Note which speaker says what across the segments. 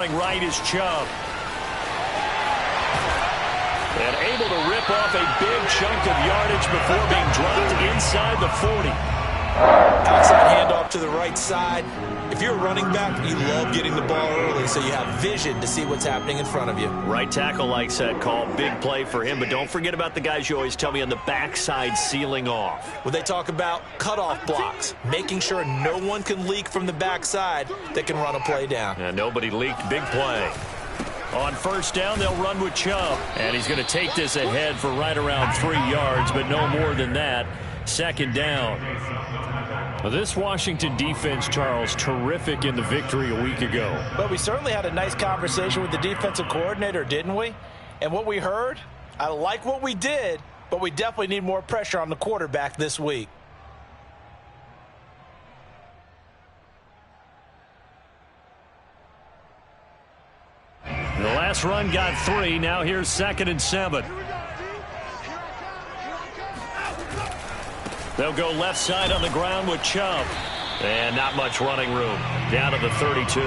Speaker 1: Right is Chubb. And able to rip off a big chunk of yardage before being dropped inside the 40.
Speaker 2: Outside handoff to the right side. If you're a running back, you love getting the ball early so you have vision to see what's happening in front of you.
Speaker 1: Right tackle likes that call. Big play for him. But don't forget about the guys you always tell me on the backside sealing off.
Speaker 2: When they talk about cutoff blocks, making sure no one can leak from the backside that can run a play down.
Speaker 1: And nobody leaked. Big play. On first down, they'll run with Chubb. And he's going to take this ahead for right around 3 yards, but no more than that. Second down. Well, this Washington defense, Charles, terrific in the victory a week ago.
Speaker 2: But we certainly had a nice conversation with the defensive coordinator, didn't we? And what we heard, I like what we did, but we definitely need more pressure on the quarterback this week.
Speaker 1: The last run got 3. Now here's 2nd and 7. They'll go left side on the ground with Chubb. And not much running room. Down to the 32.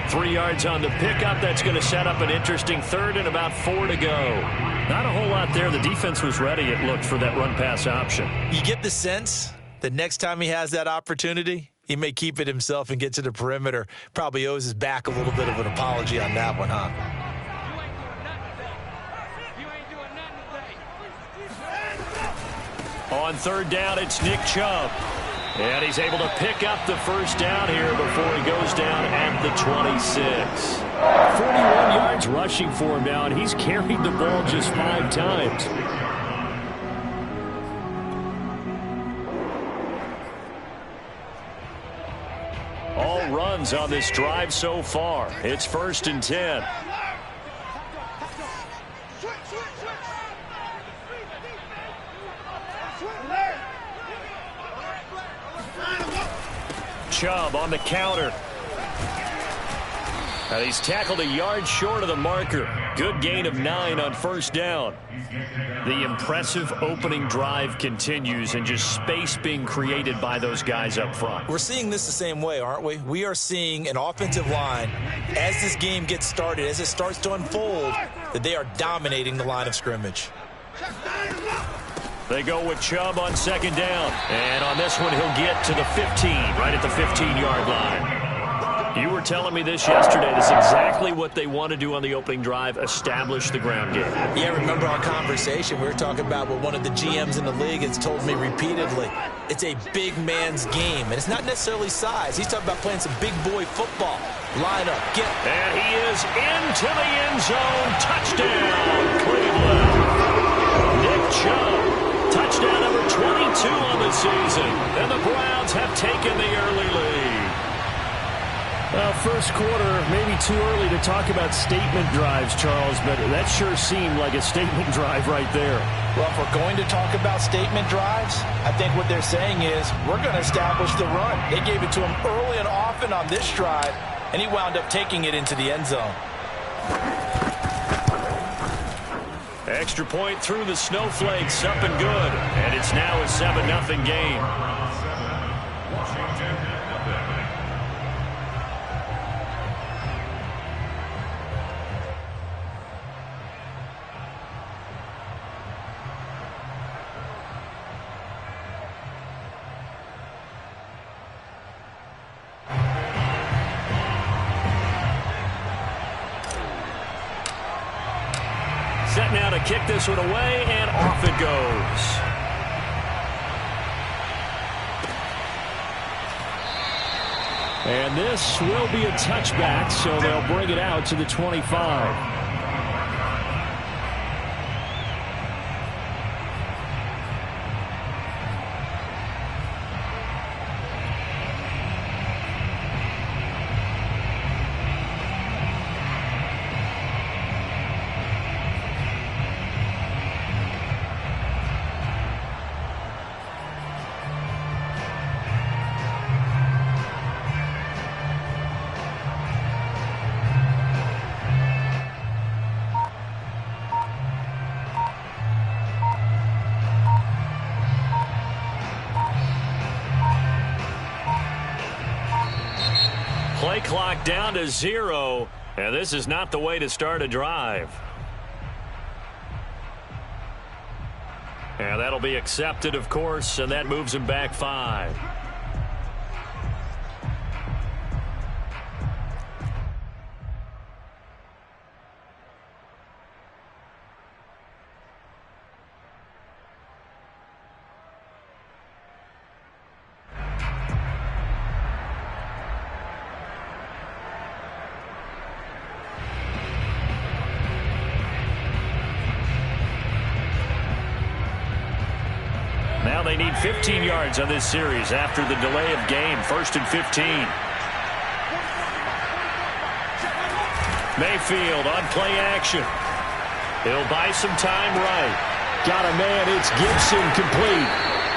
Speaker 1: 3 yards on the pickup. That's going to set up an interesting third and about 4 to go. Not a whole lot there. The defense was ready, it looked, for that run-pass option.
Speaker 2: You get the sense that next time he has that opportunity, he may keep it himself and get to the perimeter. Probably owes his back a little bit of an apology on that one, huh?
Speaker 1: On third down, it's Nick Chubb. And he's able to pick up the first down here before he goes down at the 26. 41 yards rushing for him now, and he's carried the ball just 5 times. All runs on this drive so far. It's 1st and 10. Chubb on the counter. And he's tackled a yard short of the marker. Good gain of 9 on first down. The impressive opening drive continues, and just space being created by those guys up front.
Speaker 2: We're seeing this the same way, aren't we? We are seeing an offensive line, as this game gets started, as it starts to unfold, that they are dominating the line of scrimmage.
Speaker 1: They go with Chubb on 2nd down. And on this one, he'll get to the 15, right at the 15-yard line. You were telling me this yesterday. This is exactly what they want to do on the opening drive, establish the ground game.
Speaker 2: Yeah, remember our conversation. We were talking about what one of the GMs in the league has told me repeatedly. It's a big man's game, and it's not necessarily size. He's talking about playing some big boy football. Line up, get.
Speaker 1: And he is into the end zone. Touchdown, Cleveland. Nick Chubb. Touchdown number 22 on the season. And the Browns have taken the early lead. Well, first quarter, maybe too early to talk about statement drives, Charles, but that sure seemed like a statement drive right there.
Speaker 2: Well, if we're going to talk about statement drives, I think what they're saying is we're going to establish the run. They gave it to him early and often on this drive, and he wound up taking it into the end zone.
Speaker 1: Extra point through the snowflakes, up and good. And it's now a 7-0 game. Set now to kick this one away, and off it goes. And this will be a touchback, so they'll bring it out to the 25. Play clock down to 0. And this is not the way to start a drive. And that'll be accepted, of course, and that moves him back 5. Now they need 15 yards on this series after the delay of game. 1st and 15. Mayfield on play action. He'll buy some time right. Got a man. It's Gibson complete.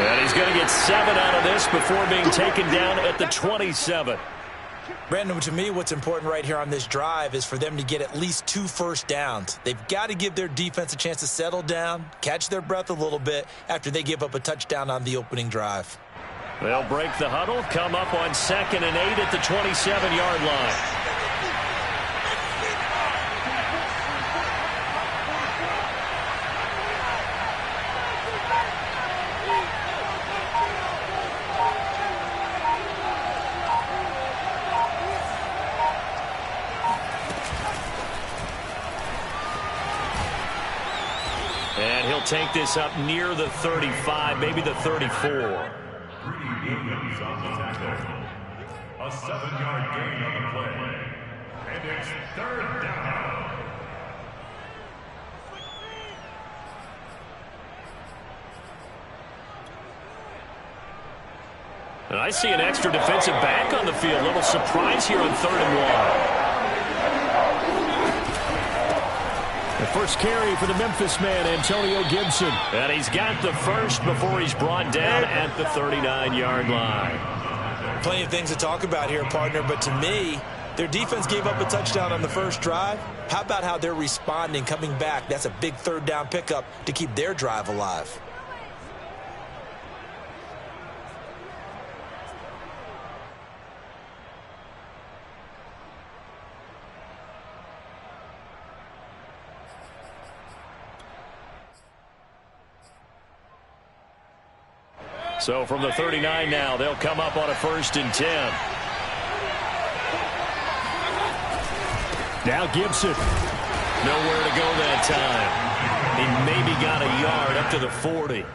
Speaker 1: And he's going to get 7 out of this before being taken down at the 27.
Speaker 2: Brandon, to me, what's important right here on this drive is for them to get at least 2 first downs. They've got to give their defense a chance to settle down, catch their breath a little bit after they give up a touchdown on the opening drive.
Speaker 1: They'll break the huddle, come up on 2nd and 8 at the 27-yard line. And he'll take this up near the 35, maybe the 34.
Speaker 3: Williams on the tackle. A 7-yard gain on the play. And it's 3rd down.
Speaker 1: And I see an extra defensive back on the field. A little surprise here on 3rd and 1. The first carry for the Memphis man, Antonio Gibson. And he's got the first before he's brought down at the 39-yard line.
Speaker 2: Plenty of things to talk about here, partner, but to me, their defense gave up a touchdown on the first drive. How about how they're responding, coming back? That's a big 3rd down pickup to keep their drive alive.
Speaker 1: So from the 39 now, they'll come up on a 1st and 10. Now Gibson. Nowhere to go that time. He maybe got a yard up to the 40.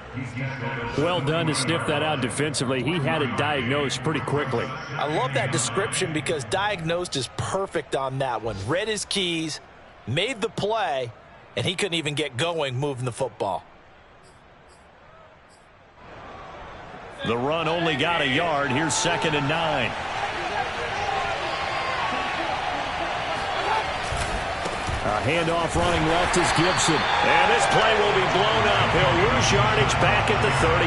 Speaker 1: Well done to sniff that out defensively. He had it diagnosed pretty quickly.
Speaker 2: I love that description because diagnosed is perfect on that one. Read his keys, made the play, and he couldn't even get going moving the football.
Speaker 1: The run only got a yard. Here's 2nd and 9. A handoff running left is Gibson. And this play will be blown up. He'll lose yardage back at the 38.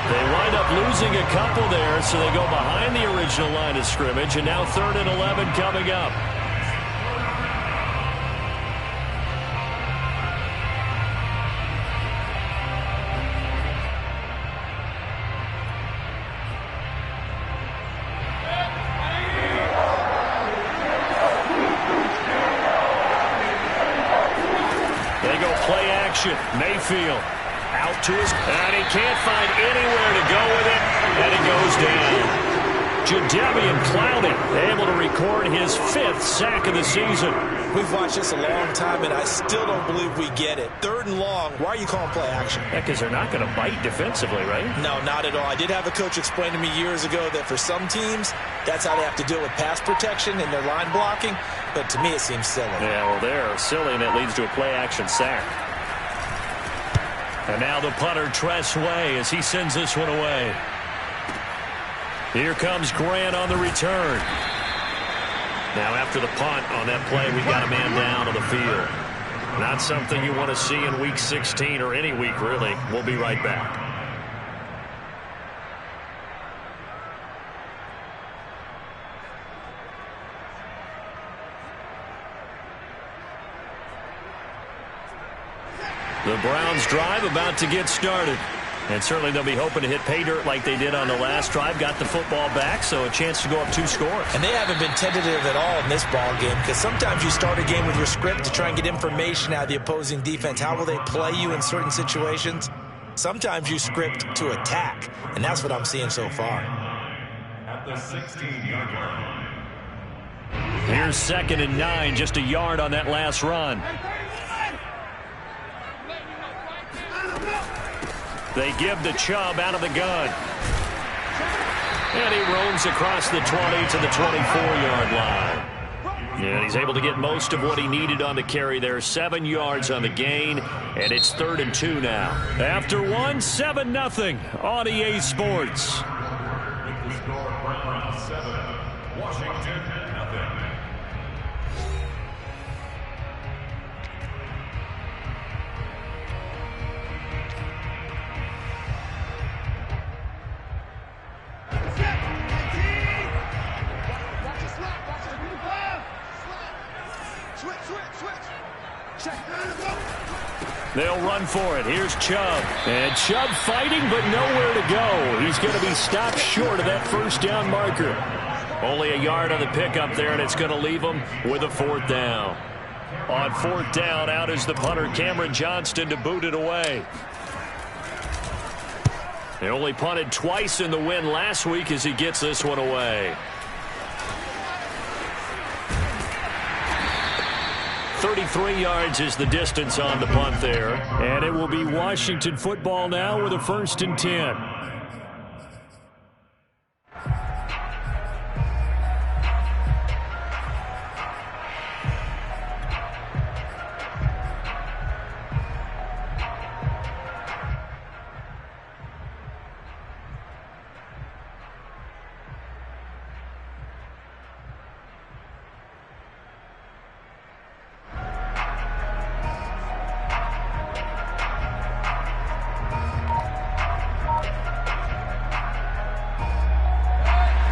Speaker 1: They wind up losing a couple there, so they go behind the original line of scrimmage. And now 3rd and 11 coming up. Mayfield out to his, and he can't find anywhere to go with it, and he goes down. Jadeveon Clowney able to record his 5th sack of the season.
Speaker 2: We've watched this a long time, and I still don't believe we get it. 3rd and long, why are you calling play action?
Speaker 1: Yeah, because they're not going to bite defensively, right?
Speaker 2: No, not at all. I did have a coach explain to me years ago that for some teams, that's how they have to deal with pass protection and their line blocking, but to me it seems silly.
Speaker 1: Yeah, well, they're silly, and it leads to a play action sack. And now the punter, Tress Way, as he sends this one away. Here comes Grant on the return. Now after the punt on that play, we've got a man down on the field. Not something you want to see in Week 16 or any week, really. We'll be right back. The Browns drive about to get started. And certainly they'll be hoping to hit pay dirt like they did on the last drive. Got the football back, so a chance to go up 2 scores.
Speaker 2: And they haven't been tentative at all in this ball game, because sometimes you start a game with your script to try and get information out of the opposing defense. How will they play you in certain situations? Sometimes you script to attack, and that's what I'm seeing so far.
Speaker 3: At the 16-yard line.
Speaker 1: Here's 2nd and 9, just a yard on that last run. They give the Chubb out of the gun. And he roams across the 20 to the 24-yard line. And he's able to get most of what he needed on the carry there. 7 yards on the gain, and it's 3rd and 2 now. After 1, 7-0 on EA Sports.
Speaker 3: With the score, Browns 7, Washington 0.
Speaker 1: They'll run for it. Here's Chubb. And Chubb fighting, but nowhere to go. He's going to be stopped short of that first down marker. Only a yard on the pickup there, and it's going to leave him with a 4th down. On 4th down, out is the punter, Cameron Johnston, to boot it away. They only punted twice in the win last week as he gets this one away. 33 yards is the distance on the punt there. And it will be Washington football now with a 1st and 10.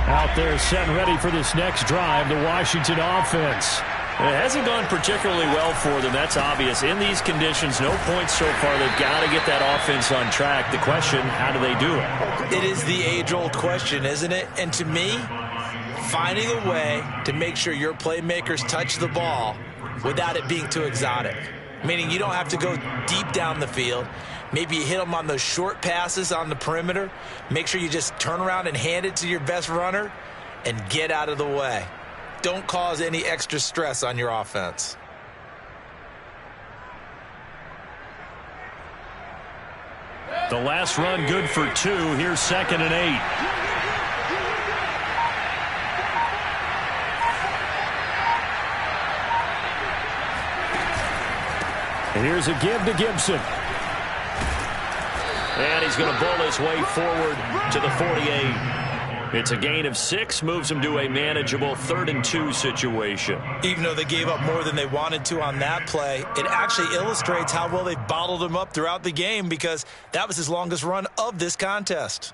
Speaker 1: Out there set and ready for this next drive, the Washington offense. It hasn't gone particularly well for them, that's obvious. In these conditions, no points so far. They've got to get that offense on track. The question, how do they do it?
Speaker 2: It is the age-old question, isn't it? And to me, finding a way to make sure your playmakers touch the ball without it being too exotic. Meaning you don't have to go deep down the field. Maybe you hit them on those short passes on the perimeter. Make sure you just turn around and hand it to your best runner and get out of the way. Don't cause any extra stress on your offense.
Speaker 1: The last run good for 2. Here's 2nd and 8. And here's a give to Gibson. And he's going to bull his way forward to the 48. It's a gain of 6, moves him to a manageable 3rd and 2 situation.
Speaker 2: Even though they gave up more than they wanted to on that play, it actually illustrates how well they bottled him up throughout the game, because that was his longest run of this contest.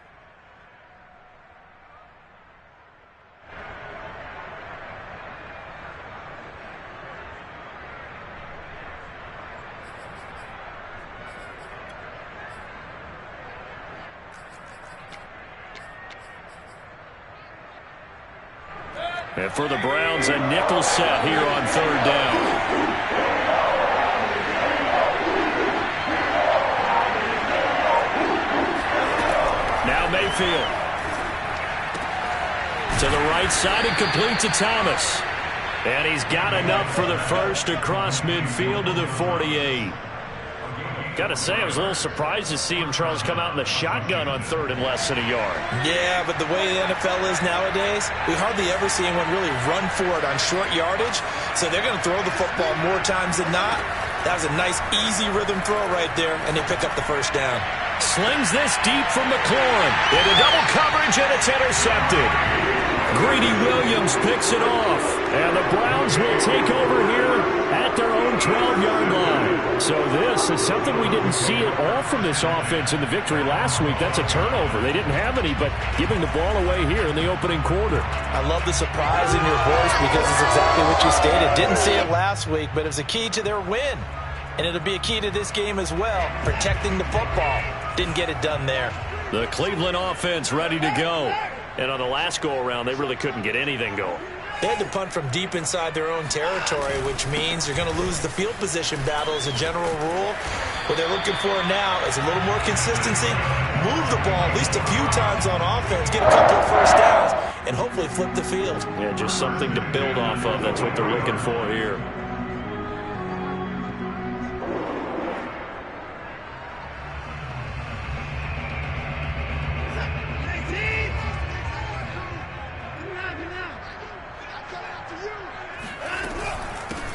Speaker 1: And for the Browns, a nickel set here on 3rd down. Now Mayfield. To the right side and complete to Thomas. And he's got enough for the first across midfield to the 48. Got to say, I was a little surprised to see him, Charles, come out in the shotgun on 3rd and less than a yard.
Speaker 2: Yeah, but the way the NFL is nowadays, we hardly ever see anyone really run for it on short yardage. So they're going to throw the football more times than not. That was a nice, easy rhythm throw right there, and they pick up the first down.
Speaker 1: Slings this deep from McLaurin. Into double coverage, and it's intercepted. Greedy Williams picks it off. And the Browns will take over here at their own 12-yard line. So this is something we didn't see at all from this offense in the victory last week. That's a turnover. They didn't have any, but giving the ball away here in the opening quarter.
Speaker 2: I love the surprise in your voice, because it's exactly what you stated. Didn't see it last week, but it was a key to their win. And it'll be a key to this game as well, protecting the football. Didn't get it done there.
Speaker 1: The Cleveland offense ready to go. And on the last go-around, they really couldn't get anything going.
Speaker 2: They had to punt from deep inside their own territory, which means you're going to lose the field position battle as a general rule. What they're looking for now is a little more consistency, move the ball at least a few times on offense, get a couple of first downs, and hopefully flip the field.
Speaker 1: Yeah, just something to build off of. That's what they're looking for here.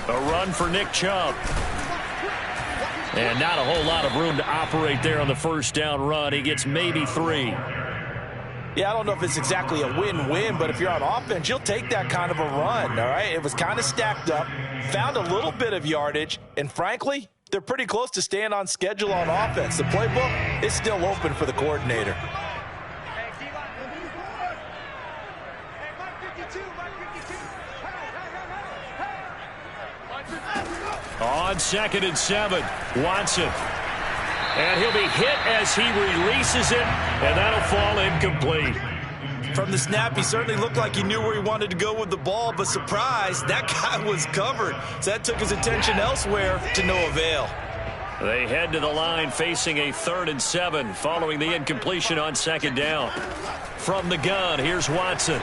Speaker 1: A run for Nick Chubb. And not a whole lot of room to operate there on the first down run. He gets maybe 3.
Speaker 2: Yeah, I don't know if it's exactly a win-win, but if you're on offense, you'll take that kind of a run, all right? It was kind of stacked up, found a little bit of yardage, and frankly, they're pretty close to staying on schedule on offense. The playbook is still open for the coordinator.
Speaker 1: On 2nd and 7, Watson. And he'll be hit as he releases it, and that'll fall incomplete.
Speaker 2: From the snap, he certainly looked like he knew where he wanted to go with the ball, but surprise, that guy was covered. So that took his attention elsewhere to no avail.
Speaker 1: They head to the line facing a 3rd and 7 following the incompletion on 2nd down. From the gun, here's Watson.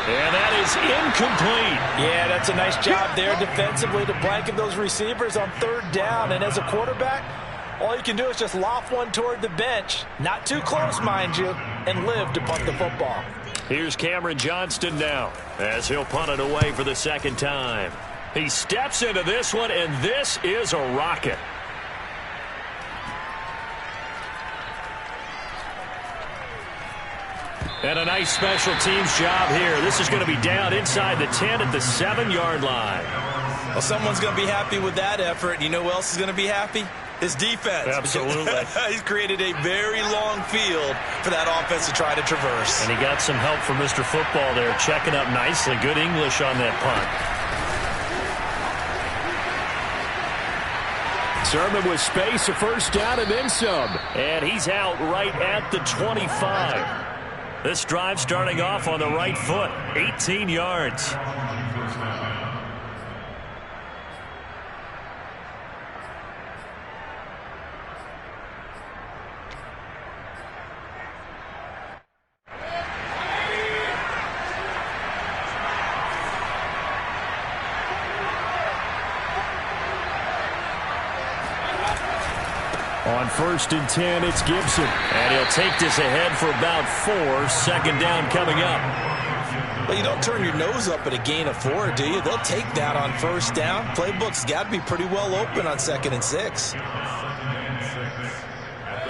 Speaker 1: And that is incomplete.
Speaker 2: Yeah, that's a nice job there defensively to blanket those receivers on 3rd down. And as a quarterback, all you can do is just loft one toward the bench. Not too close, mind you, and live to punt the football.
Speaker 1: Here's Cameron Johnston now as he'll punt it away for the 2nd time. He steps into this one, and this is a rocket. And a nice special teams job here. This is going to be down inside the 10 at the 7-yard line.
Speaker 2: Well, someone's going to be happy with that effort. You know who else is going to be happy? His defense.
Speaker 1: Absolutely.
Speaker 2: He's created a very long field for that offense to try to traverse.
Speaker 1: And he got some help from Mr. Football there, checking up nicely. Good English on that punt. Sermon with space, a first down and then some. And he's out right at the 25. This drive starting off on the right foot, 18 yards. On 1st and 10, it's Gibson. And he'll take this ahead for about 4. 2nd down coming up.
Speaker 2: Well, you don't turn your nose up at a gain of 4, do you? They'll take that on 1st down. Playbook's got to be pretty well open on 2nd and 6.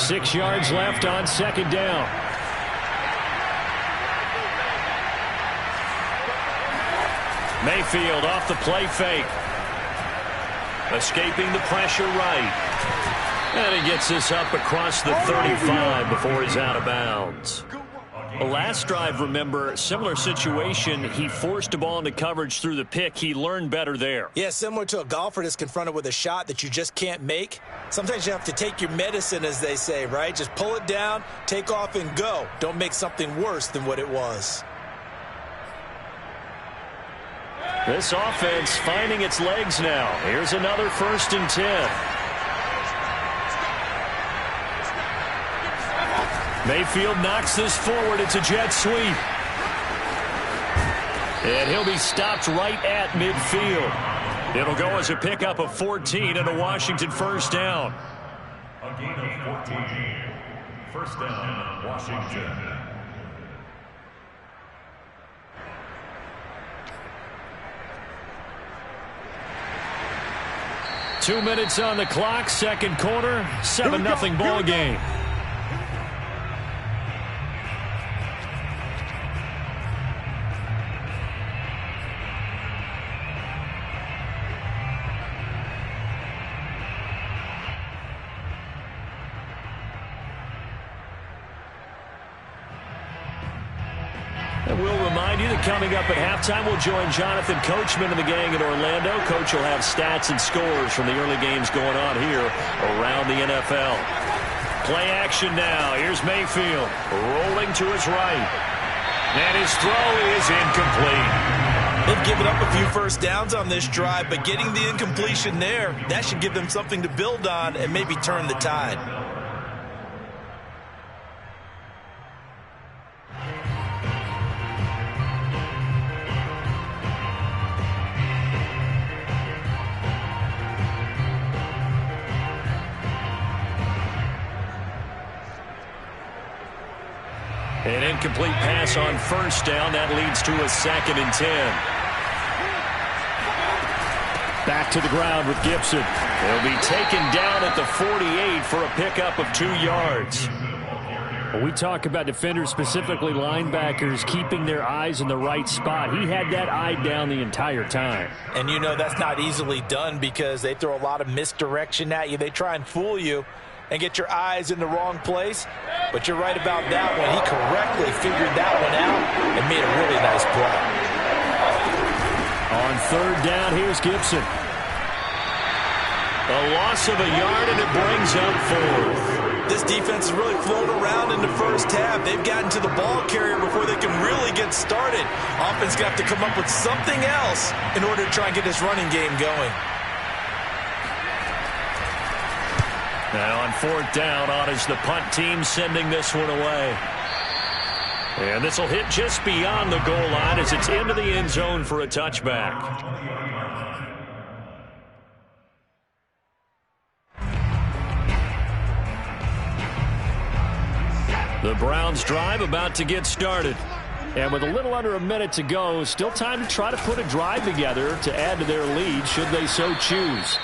Speaker 1: 6 yards left on 2nd down. Mayfield off the play fake. Escaping the pressure right. And he gets this up across the 35 before he's out of bounds. The last drive, remember, similar situation. He forced a ball into coverage through the pick. He learned better there.
Speaker 2: Yeah, similar to a golfer that's confronted with a shot that you just can't make. Sometimes you have to take your medicine, as they say, right? Just pull it down, take off, and go. Don't make something worse than what it was.
Speaker 1: This offense finding its legs now. Here's another 1st and 10. Mayfield knocks this forward. It's a jet sweep. And he'll be stopped right at midfield. It'll go as a pickup of 14 and a Washington 1st down.
Speaker 3: A gain of 14. 1st down, Washington.
Speaker 1: Two minutes on the clock, 2nd quarter, 7-0 ball game. remind you that coming up at halftime, we'll join Jonathan Coachman and the gang in Orlando. Coach will have stats and scores from the early games going on here around the NFL. Play action now. Here's Mayfield rolling to his right. And his throw is incomplete.
Speaker 2: They've given up a few first downs on this drive, but getting the incompletion there, that should give them something to build on and maybe turn the tide.
Speaker 1: An incomplete pass on first down. That leads to a 2nd and 10. Back to the ground with Gibson. He'll be taken down at the 48 for a pickup of 2 yards.
Speaker 4: Well, we talk about defenders, specifically linebackers, keeping their eyes in the right spot. He had that eye down the entire time.
Speaker 2: And you know that's not easily done because they throw a lot of misdirection at you. They try and fool you and get your eyes in the wrong place. But you're right about that one. He correctly figured that one out and made a really nice play.
Speaker 1: On 3rd down, here's Gibson. A loss of a yard, and it brings up 4th.
Speaker 2: This defense has really flown around in the first half. They've gotten to the ball carrier before they can really get started. Offense got to come up with something else in order to try and get this running game going.
Speaker 1: Now on 4th down, on is the punt team sending this one away. And this will hit just beyond the goal line as it's into the end zone for a touchback. The Browns drive about to get started. And with a little under a minute to go, still time to try to put a drive together to add to their lead should they so choose.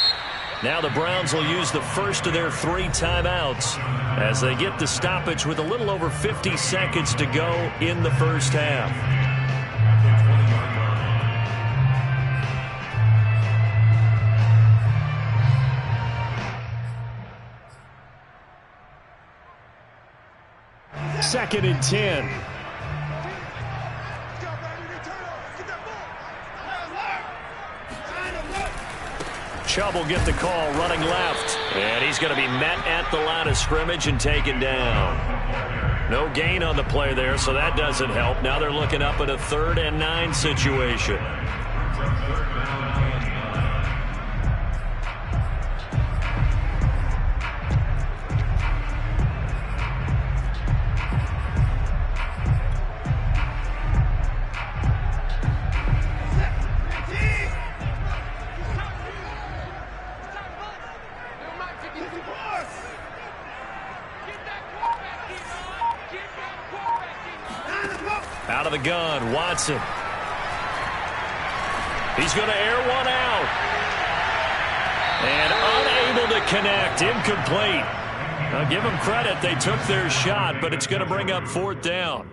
Speaker 1: Now the Browns will use the first of their 3 timeouts as they get the stoppage with a little over 50 seconds to go in the first half. Second and 10. Chubb will get the call running left. And he's going to be met at the line of scrimmage and taken down. No gain on the play there, so that doesn't help. Now they're looking up at a 3rd and 9 situation. Out of the gun, Watson. He's going to air one out. And unable to connect, incomplete. Now give them credit, they took their shot, but it's going to bring up 4th down.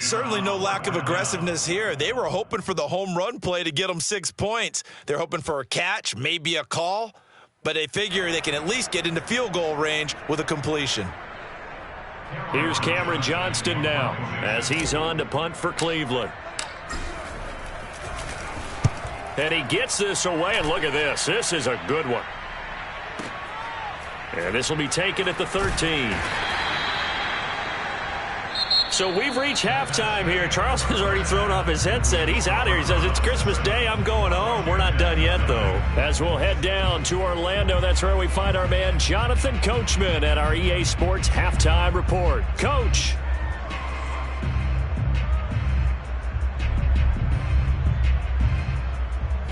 Speaker 2: Certainly no lack of aggressiveness here. They were hoping for the home run play to get them 6 points. They're hoping for a catch, maybe a call, but they figure they can at least get into field goal range with a completion.
Speaker 1: Here's Cameron Johnston now as he's on to punt for Cleveland. And he gets this away, and look at this. This is a good one. And this will be taken at the 13. So we've reached halftime here. Charles has already thrown off his headset. He's out here. He says, it's Christmas Day. I'm going home. We're not done yet, though. As we'll head down to Orlando, that's where we find our man Jonathan Coachman at our EA Sports Halftime Report. Coach.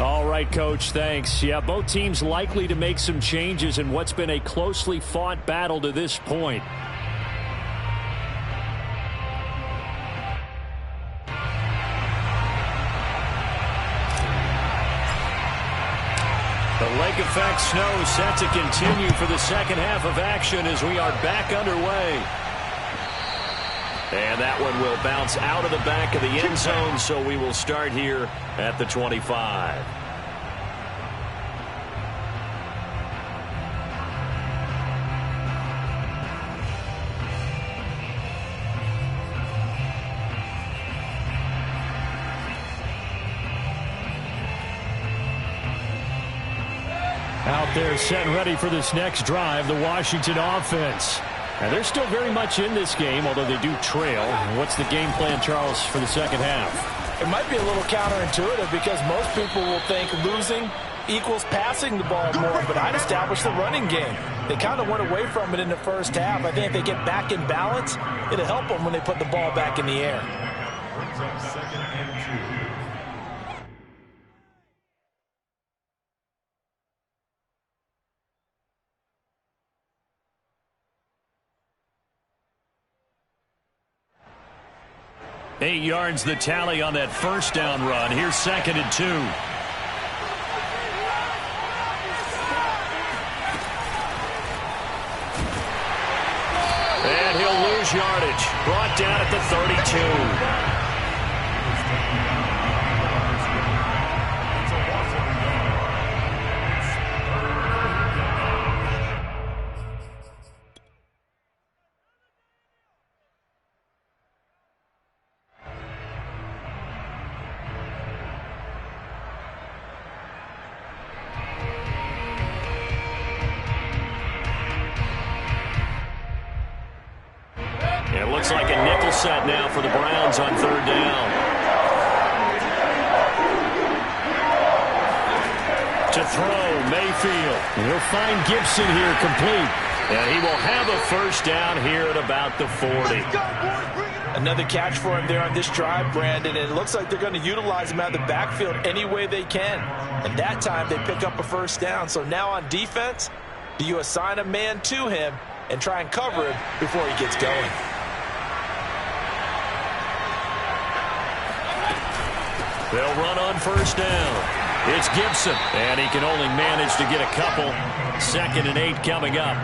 Speaker 1: All right, Coach, thanks. Yeah, both teams likely to make some changes in what's been a closely fought battle to this point. The lake effect snow set to continue for the second half of action as we are back underway. And that one will bounce out of the back of the end zone, so we will start here at the 25.
Speaker 4: Out there set and ready for this next drive, the Washington offense. Now, they're still very much in this game, although they do trail. What's the game plan, Charles, for the second half?
Speaker 2: It might be a little counterintuitive because most people will think losing equals passing the ball more, but I'd establish the running game. They kind of went away from it in the first half. I think if they get back in balance, it'll help them when they put the ball back in the air.
Speaker 3: Brings up 2nd and 2.
Speaker 4: Eight yards the tally on that first down run. Here's 2nd and 2. And he'll lose yardage. Brought down at the 32. It looks like a nickel set now for the Browns on 3rd down. To throw, Mayfield. He'll find Gibson here complete. And he will have a first down here at about the 40.
Speaker 2: Another catch for him there on this drive, Brandon. And it looks like they're going to utilize him out of the backfield any way they can. And that time they pick up a first down. So now on defense, do you assign a man to him and try and cover him before he gets going?
Speaker 4: They'll run on first down. It's Gibson, and he can only manage to get a couple. 2nd and 8 coming up.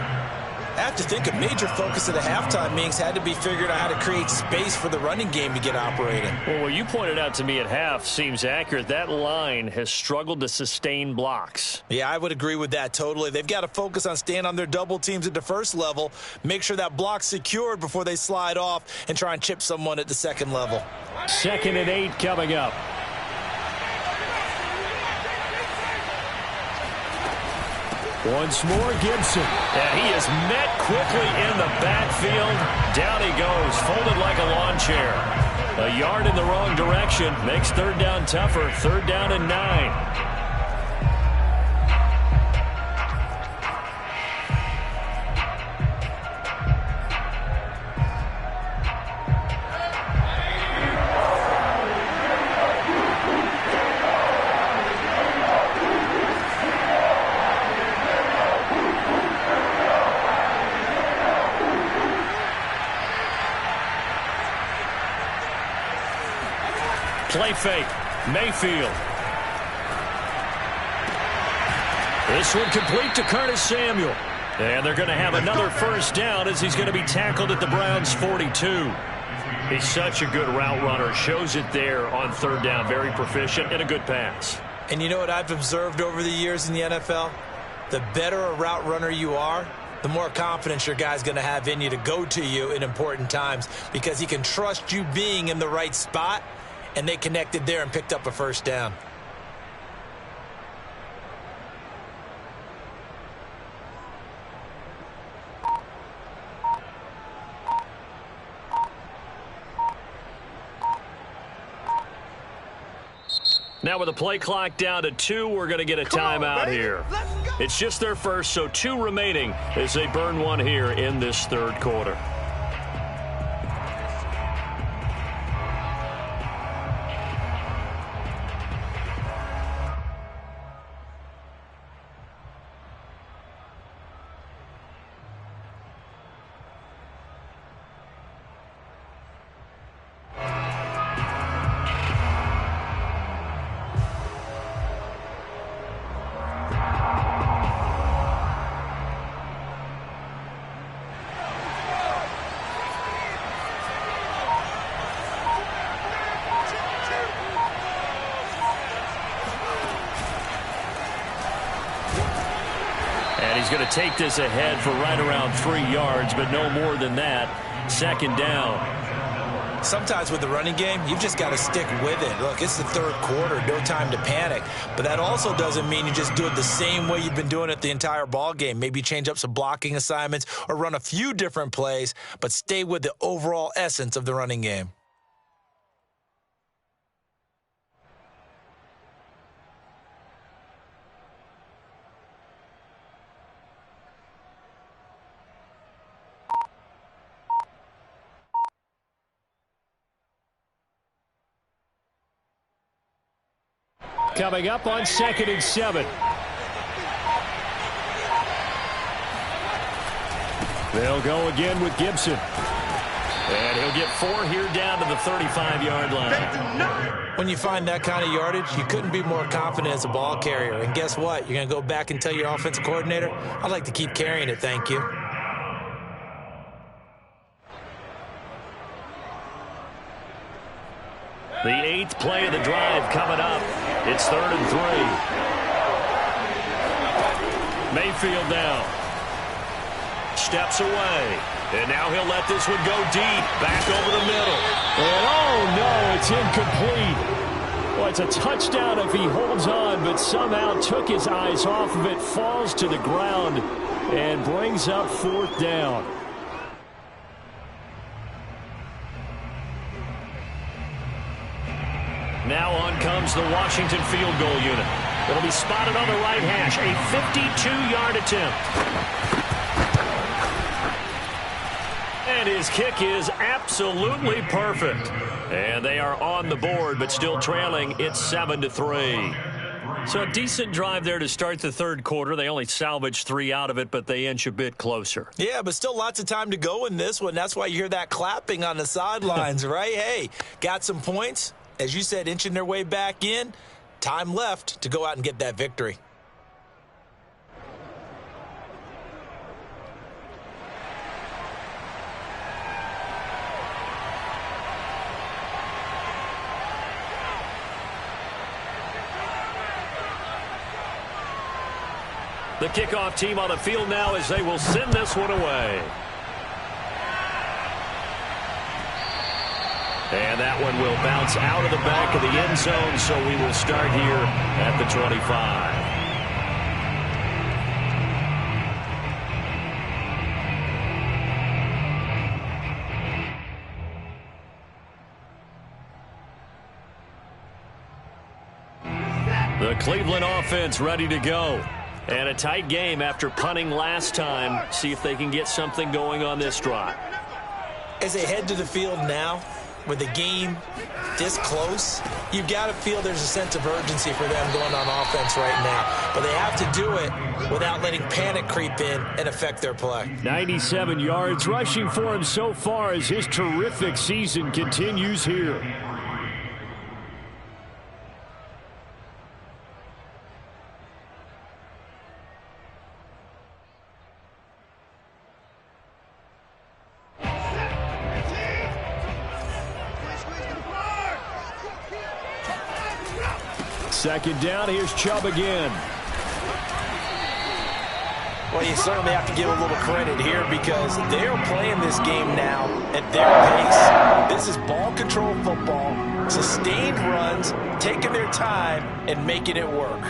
Speaker 2: I have to think a major focus of the halftime meetings had to be figuring out how to create space for the running game to get operating.
Speaker 4: Well, what you pointed out to me at half seems accurate. That line has struggled to sustain blocks.
Speaker 2: Yeah, I would agree with that totally. They've got to focus on staying on their double teams at the first level, make sure that block's secured before they slide off and try and chip someone at the second level.
Speaker 4: 2nd and 8 coming up. Once more, Gibson. And he is met quickly in the backfield. Down he goes, folded like a lawn chair. A yard in the wrong direction makes 3rd down tougher. 3rd down and 9. Play fake. Mayfield. This one complete to Curtis Samuel. And they're going to have another first down as he's going to be tackled at the Browns' 42. He's such a good route runner. Shows it there on 3rd down. Very proficient and a good pass.
Speaker 2: And you know what I've observed over the years in the NFL? The better a route runner you are, the more confidence your guy's going to have in you to go to you in important times because he can trust you being in the right spot. And they connected there and picked up a first down.
Speaker 4: Now with the play clock down to 2, we're going to get a timeout here. It's just their first, so 2 remaining as they burn one here in this 3rd quarter. He's going to take this ahead for right around 3 yards, but no more than that. 2nd down.
Speaker 2: Sometimes with the running game, you've just got to stick with it. Look, it's the third quarter, no time to panic. But that also doesn't mean you just do it the same way you've been doing it the entire ball game. Maybe change up some blocking assignments or run a few different plays, but stay with the overall essence of the running game.
Speaker 4: Coming up on 2nd and 7. They'll go again with Gibson. And he'll get 4 here down to the 35-yard line.
Speaker 2: When you find that kind of yardage, you couldn't be more confident as a ball carrier. And guess what? You're going to go back and tell your offensive coordinator, I'd like to keep carrying it, thank you.
Speaker 4: The 8th play of the drive coming up. It's 3rd and 3. Mayfield now. Steps away. And now he'll let this one go deep. Back over the middle. And oh no, it's incomplete. Well, it's a touchdown if he holds on, but somehow took his eyes off of it, falls to the ground, and brings up 4th down. Now on comes the Washington field goal unit. It'll be spotted on the right hash. A 52-yard attempt. And his kick is absolutely perfect. And they are on the board, but still trailing. It's 7-3. So a decent drive there to start the third quarter. They only salvaged 3 out of it, but they inch a bit closer.
Speaker 2: Yeah, but still lots of time to go in this one. That's why you hear that clapping on the sidelines, right? Hey, got some points. As you said, inching their way back in. Time left to go out and get that victory.
Speaker 4: The kickoff team on the field now as they will send this one away. And that one will bounce out of the back of the end zone, so we will start here at the 25. The Cleveland offense ready to go. And a tight game after punting last time. See if they can get something going on this drive.
Speaker 2: As they head to the field now, with the game this close, you've got to feel there's a sense of urgency for them going on offense right now. But they have to do it without letting panic creep in and affect their play.
Speaker 4: 97 yards rushing for him so far as his terrific season continues here. Second down, here's Chubb again.
Speaker 2: Well, you certainly have to give a little credit here because they're playing this game now at their pace. This is ball control football, sustained runs, taking their time and making it work.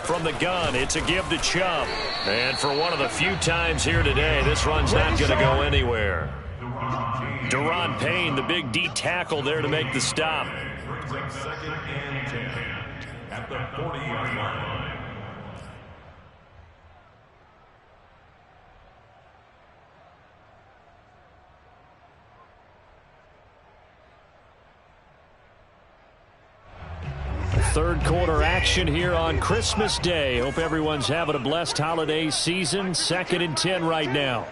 Speaker 4: From the gun, it's a give to Chubb. And for one of the few times here today, this run's not going to go anywhere. Deron Payne, the big D tackle there to make the stop.
Speaker 3: Second and 10 at the 40-yard line.
Speaker 4: Third quarter action here on Christmas Day. Hope everyone's having a blessed holiday season. 2nd and 10 right now.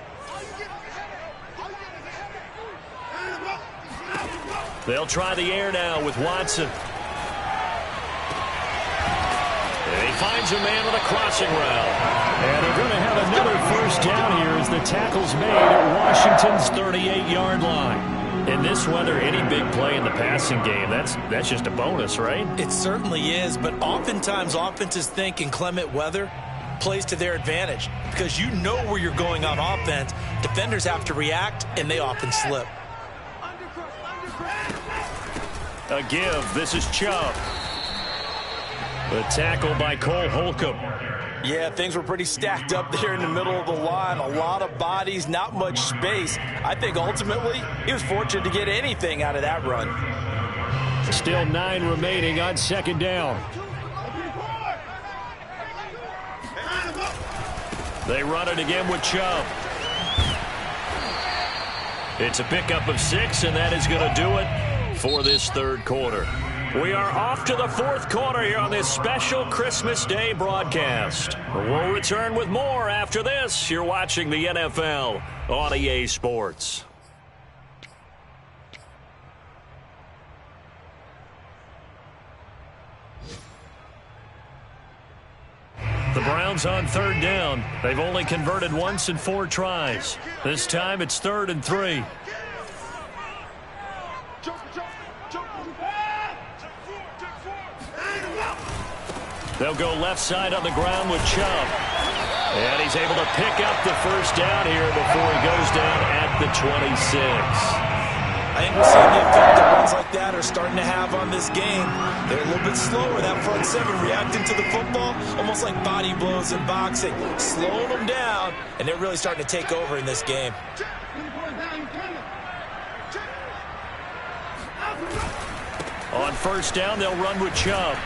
Speaker 4: They'll try the air now with Watson. And he finds a man with a crossing route. And they're going to have another first down here as the tackle's made at Washington's 38-yard line. In this weather, any big play in the passing game, that's just a bonus, right?
Speaker 2: It certainly is, but oftentimes offenses think inclement weather plays to their advantage because you know where you're going on offense. Defenders have to react, and they often slip.
Speaker 4: A give. This is Chubb. The tackle by Cole Holcomb.
Speaker 2: Yeah, things were pretty stacked up there in the middle of the line. A lot of bodies, not much space. I think ultimately he was fortunate to get anything out of that run.
Speaker 4: Still 9 remaining on second down. They run it again with Chubb. It's a pickup of 6, and that is going to do it for this third quarter. We are off to the fourth quarter here on this special Christmas Day broadcast. We'll return with more after this. You're watching the NFL on EA Sports. The Browns on third down. They've only converted once in 4 tries. This time it's 3rd and 3. They'll go left side on the ground with Chubb. And he's able to pick up the first down here before he goes down at the 26.
Speaker 2: I think we're seeing the effect that runs like that are starting to have on this game. They're a little bit slower, that front 7 reacting to the football, almost like body blows in boxing, slowing them down, and they're really starting to take over in this game.
Speaker 4: On first down, they'll run with Chubb.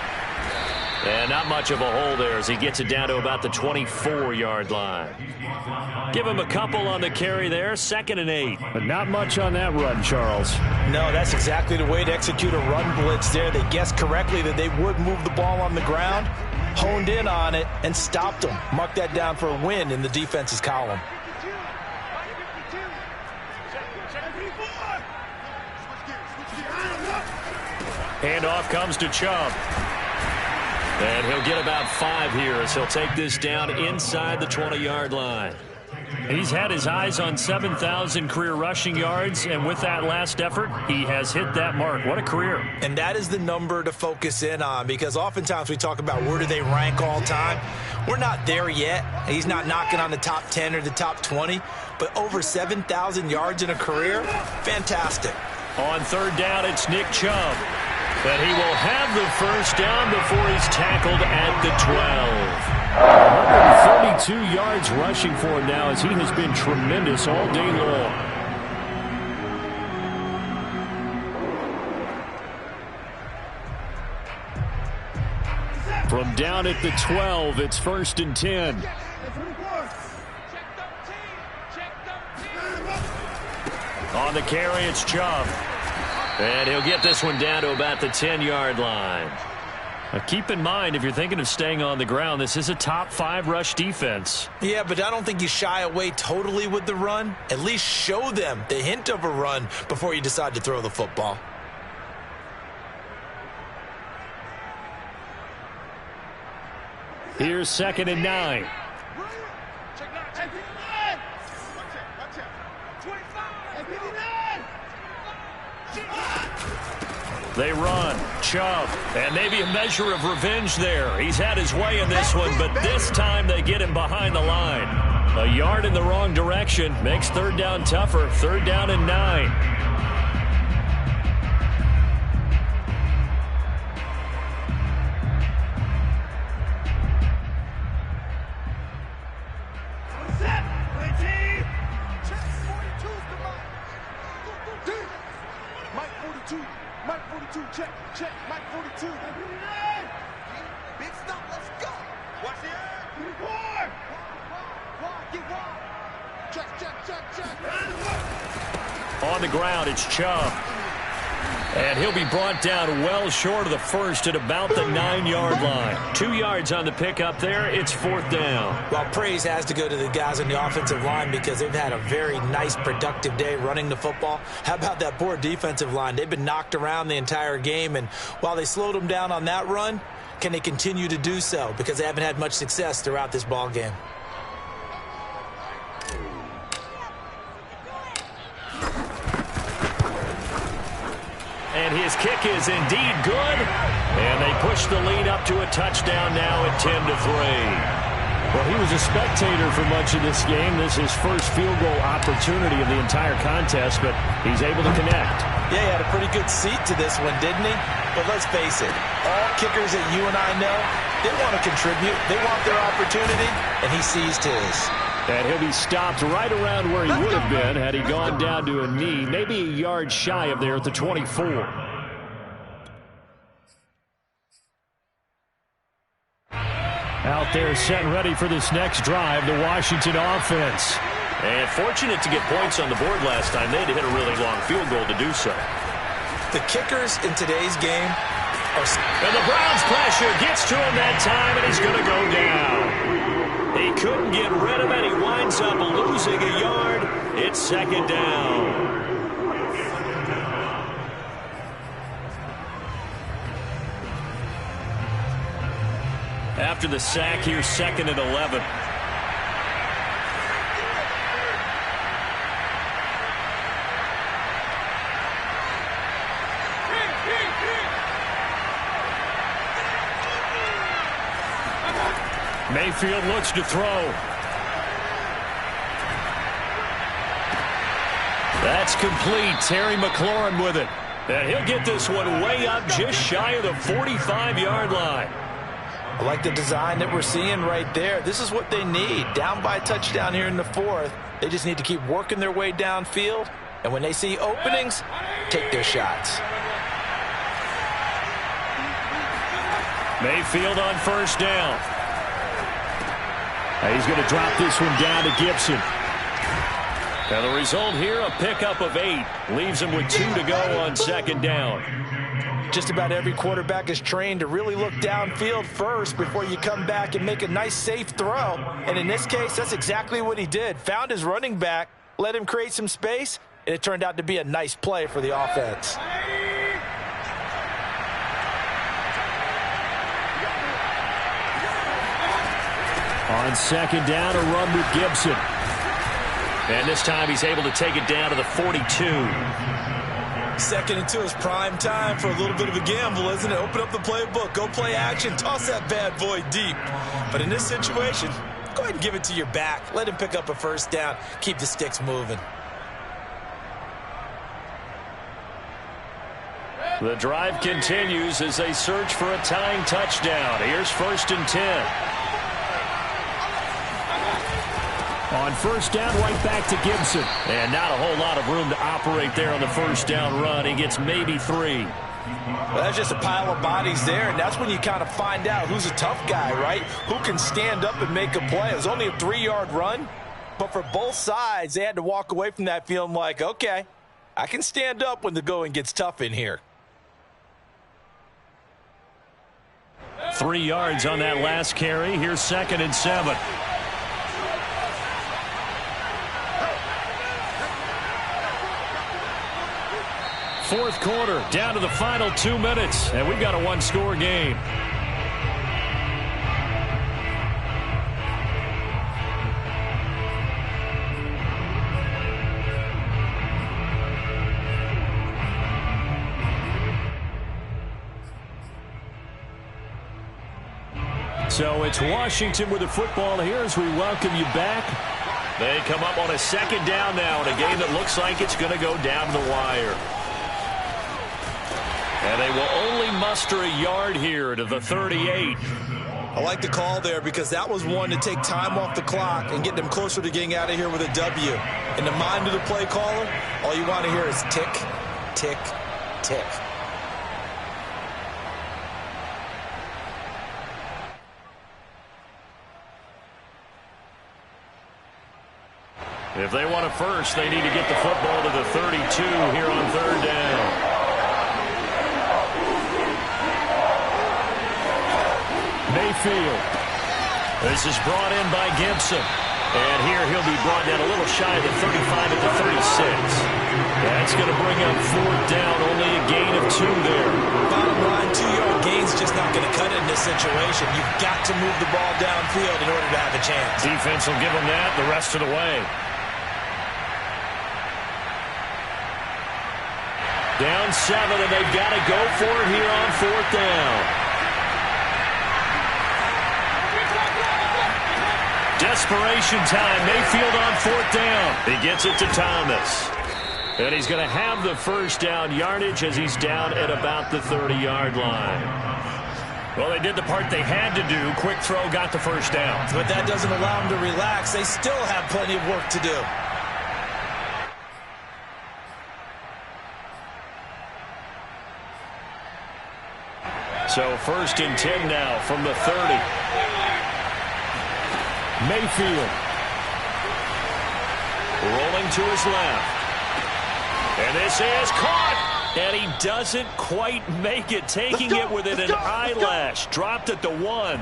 Speaker 4: And not much of a hole there as he gets it down to about the 24-yard line. Give him a couple on the carry there, 2nd and 8. But not much on that run, Charles.
Speaker 2: No, that's exactly the way to execute a run blitz there. They guessed correctly that they would move the ball on the ground, honed in on it, and stopped them. Mark that down for a win in the defense's column.
Speaker 4: Handoff comes to Chubb. And he'll get about 5 here as he'll take this down inside the 20-yard line. He's had his eyes on 7,000 career rushing yards, and with that last effort, he has hit that mark. What a career.
Speaker 2: And that is the number to focus in on because oftentimes we talk about where do they rank all time. We're not there yet. He's not knocking on the top 10 or the top 20, but over 7,000 yards in a career, fantastic.
Speaker 4: On third down, it's Nick Chubb. But he will have the first down before he's tackled at the 12. 132 yards rushing for him now as he has been tremendous all day long. From down at the 12, it's 1st and 10. On the carry, it's Chubb. And he'll get this one down to about the 10-yard line. Now keep in mind, if you're thinking of staying on the ground, this is a top 5 rush defense.
Speaker 2: Yeah, but I don't think you shy away totally with the run. At least show them the hint of a run before you decide to throw the football.
Speaker 4: Here's 2nd and 9. They run. Chubb. And maybe a measure of revenge there. He's had his way in this one, but this time they get him behind the line. A yard in the wrong direction makes third down tougher. 3rd down and 9. On the ground, it's Chubb. And he'll be brought down well short of the first at about the 9-yard line. 2 yards on the pickup there. It's 4th down.
Speaker 2: Well, praise has to go to the guys on the offensive line because they've had a very nice, productive day running the football. How about that poor defensive line? They've been knocked around the entire game, and while they slowed them down on that run, Can they continue to do so? Because they haven't had much success throughout this ball game.
Speaker 4: And his kick is indeed good. And they push the lead up to a touchdown now at 10-3. Well, he was a spectator for much of this game. This is his first field goal opportunity of the entire contest, but he's able to connect.
Speaker 2: Yeah, he had a pretty good seat to this one, didn't he? But let's face it, all kickers that you and I know, they want to contribute. They want their opportunity, and he seized his.
Speaker 4: And he'll be stopped right around where he would have been had he gone down to a knee, maybe a yard shy of there at the 24. Out there set and ready for this next drive, the Washington offense.
Speaker 1: And fortunate to get points on the board last time. They had to hit a really long field goal to do so.
Speaker 2: The kickers in today's game are...
Speaker 4: And the Browns pressure gets to him that time, and he's going to go down. He couldn't get rid of it. He winds up losing a yard. It's second down. After the sack, here's 2nd and 11. Mayfield looks to throw. That's complete. Terry McLaurin with it. And he'll get this one way up just shy of the 45-yard line.
Speaker 2: I like the design that we're seeing right there. This is what they need. Down by a touchdown here in the 4th. They just need to keep working their way downfield. And when they see openings, take their shots.
Speaker 4: Mayfield on first down. He's going to drop this one down to Gibson. And the result here, a pickup of 8. Leaves him with 2 to go on second down.
Speaker 2: Just about every quarterback is trained to really look downfield first before you come back and make a nice, safe throw. And in this case, that's exactly what he did. Found his running back, let him create some space, and it turned out to be a nice play for the offense.
Speaker 4: On second down, a run with Gibson. And this time he's able to take it down to the 42.
Speaker 2: Second and 2 is prime time for a little bit of a gamble, isn't it? Open up the playbook, go play action, toss that bad boy deep. But in this situation, go ahead and give it to your back. Let him pick up a first down. Keep the sticks moving.
Speaker 4: The drive continues as they search for a tying touchdown. Here's 1st and 10. On first down, right back to Gibson. And not a whole lot of room to operate there on the first down run. He gets maybe 3.
Speaker 2: Well, that's just a pile of bodies there, and that's when you kind of find out who's a tough guy, right? Who can stand up and make a play. It was only a 3-yard run, but for both sides, they had to walk away from that feeling like, okay, I can stand up when the going gets tough in here.
Speaker 4: 3 yards on that last carry. Here's 2nd and 7. Fourth quarter, down to the final 2 minutes, and we've got a one-score game. So it's Washington with the football here as we welcome you back. They come up on a second down now in a game that looks like it's going to go down the wire. And they will only muster a yard here to the 38.
Speaker 2: I like the call there because that was one to take time off the clock and get them closer to getting out of here with a W. In the mind of the play caller, all you want to hear is tick, tick, tick.
Speaker 4: If they want a first, they need to get the football to the 32 here on third down. Mayfield. This is brought in by Gibson. And here he'll be brought down a little shy of the 35 at the 36. That's going to bring up fourth down. Only a gain of 2 there.
Speaker 2: Bottom line, 2-yard gain's just not going to cut it in this this situation. You've got to move the ball downfield in order to have a chance.
Speaker 4: Defense will give them that the rest of the way. Down 7, and they've got to go for it here on 4th down. Desperation time. Mayfield on 4th down. He gets it to Thomas. And he's going to have the first down yardage as he's down at about the 30-yard line. Well, they did the part they had to do. Quick throw, got the first down.
Speaker 2: But that doesn't allow them to relax. They still have plenty of work to do.
Speaker 4: So 1st and 10 now from the 30. Mayfield. Rolling to his left. And this is caught. And he doesn't quite make it. Taking it within an eyelash. Dropped at the 1.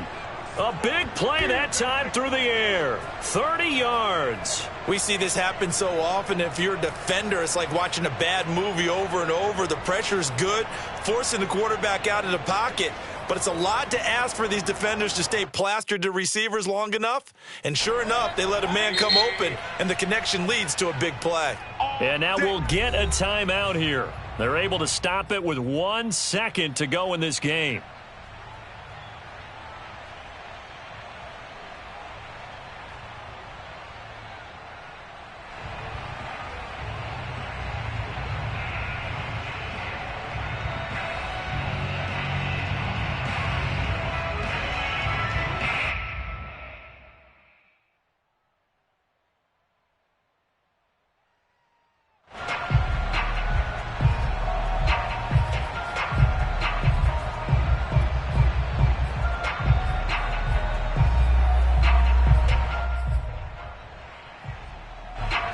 Speaker 4: A big play that time through the air. 30 yards.
Speaker 2: We see this happen so often. If you're a defender, it's like watching a bad movie over and over. The pressure's good, forcing the quarterback out of the pocket. But it's a lot to ask for these defenders to stay plastered to receivers long enough. And sure enough, they let a man come open, and the connection leads to a big play.
Speaker 4: And now we'll get a timeout here. They're able to stop it with 1 second to go in this game.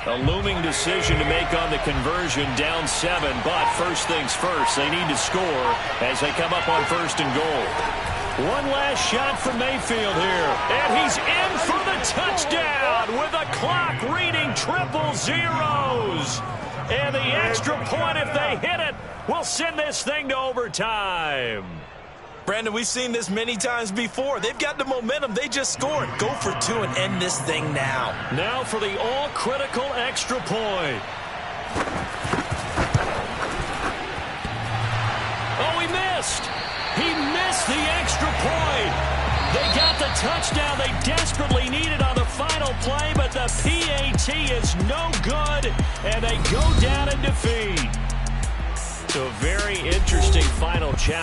Speaker 4: A looming decision to make on the conversion, down 7. But first things first, they need to score as they come up on 1st and goal. One last shot from Mayfield here. And he's in for the touchdown with the clock reading triple zeros. And the extra point, if they hit it, will send this thing to overtime.
Speaker 2: Brandon, we've seen this many times before. They've got the momentum. They just scored. Go for 2 and end this thing now.
Speaker 4: Now for the all-critical extra point. Oh, he missed. He missed the extra point. They got the touchdown they desperately needed on the final play, but the PAT is no good, and they go down in defeat. So a very interesting final chapter.